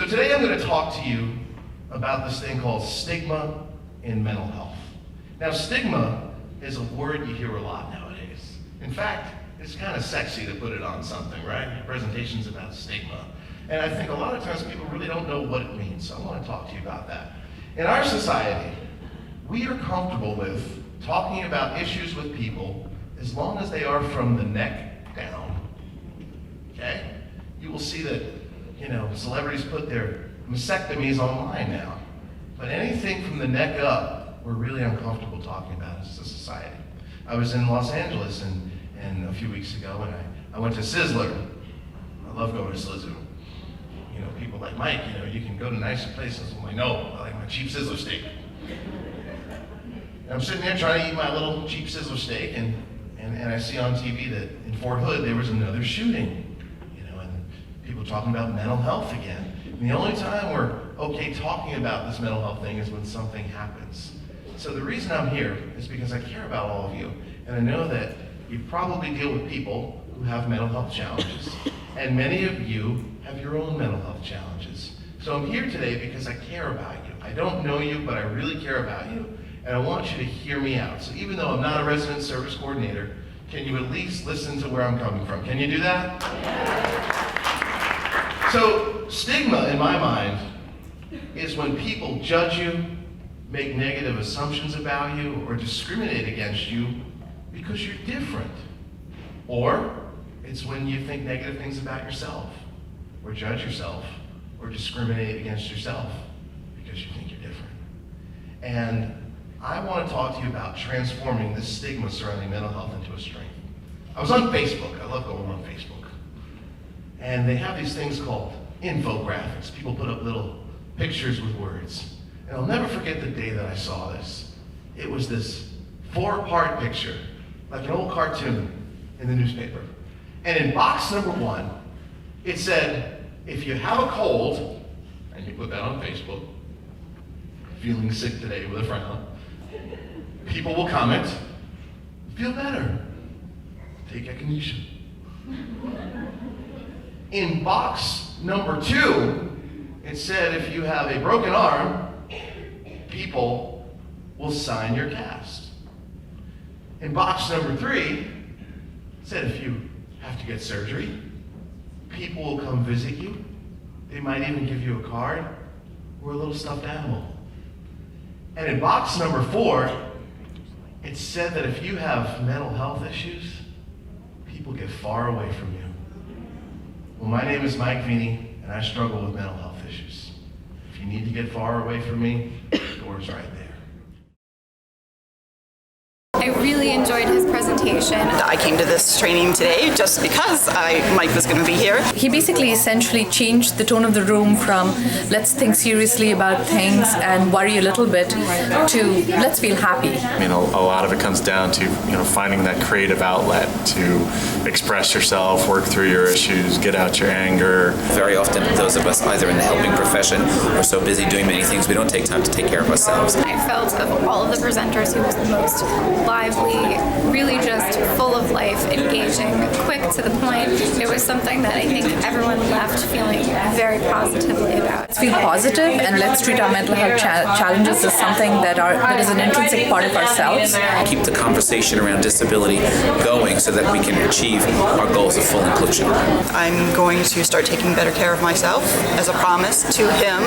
So today I'm going to talk to you about this thing called stigma in mental health. Now, stigma is a word you hear a lot nowadays. In fact, it's kind of sexy to put it on something, right? Presentations about stigma. And I think a lot of times people really don't know what it means, so I want to talk to you about that. In our society, we are comfortable with talking about issues with people as long as they are from the neck down. Okay? You will see that, celebrities put their mastectomies online now. But anything from the neck up, we're really uncomfortable talking about as a society. I was in Los Angeles and a few weeks ago, and I went to Sizzler. I love going to Sizzler. People like Mike, you can go to nicer places. I'm like, no, I like my cheap Sizzler steak. And I'm sitting there trying to eat my little cheap Sizzler steak, and I see on TV that in Fort Hood there was another shooting. And people talking about mental health again. And the only time we're okay talking about this mental health thing is when something happens. So the reason I'm here is because I care about all of you, and I know that you probably deal with people who have mental health challenges, and many of you have your own mental health challenges. So I'm here today because I care about you. I don't know you, but I really care about you, and I want you to hear me out. So even though I'm not a resident service coordinator, can you at least listen to where I'm coming from? Can you do that? So stigma, in my mind, is when people judge you, make negative assumptions about you, or discriminate against you because you're different. Or it's when you think negative things about yourself, or judge yourself, or discriminate against yourself because you think you're different. And I want to talk to you about transforming this stigma surrounding mental health into a strength. I was on Facebook. I love going on Facebook. And they have these things called infographics. People put up little pictures with words. And I'll never forget the day that I saw this. It was this 4-part picture, like an old cartoon in the newspaper. And in box number 1, it said, if you have a cold, and you put that on Facebook, feeling sick today with a frown, people will comment, feel better, take echinacea. In box number 2, it said if you have a broken arm, people will sign your cast. In box number 3, it said if you have to get surgery, people will come visit you. They might even give you a card or a little stuffed animal. And in box number 4, it said that if you have mental health issues, people get far away from you. Well, my name is Mike Feeney, and I struggle with mental health issues. If you need to get far away from me, the door's right there. I really enjoyed his presentation. I came to this training today just because Mike was going to be here. He basically essentially changed the tone of the room from let's think seriously about things and worry a little bit to let's feel happy. I mean, a lot of it comes down to, finding that creative outlet to express yourself, work through your issues, get out your anger. Very often, those of us either in the helping profession or so busy doing many things, we don't take time to take care of ourselves. I felt of all of the presenters, he was the most lively, really just full of life, engaging, quick to the point. It was something that I think everyone left feeling very positively about. Let's feel positive and let's treat our mental health challenges as something that is an intrinsic part of ourselves. Keep the conversation around disability going so that we can achieve our goals of full inclusion. I'm going to start taking better care of myself as a promise to him.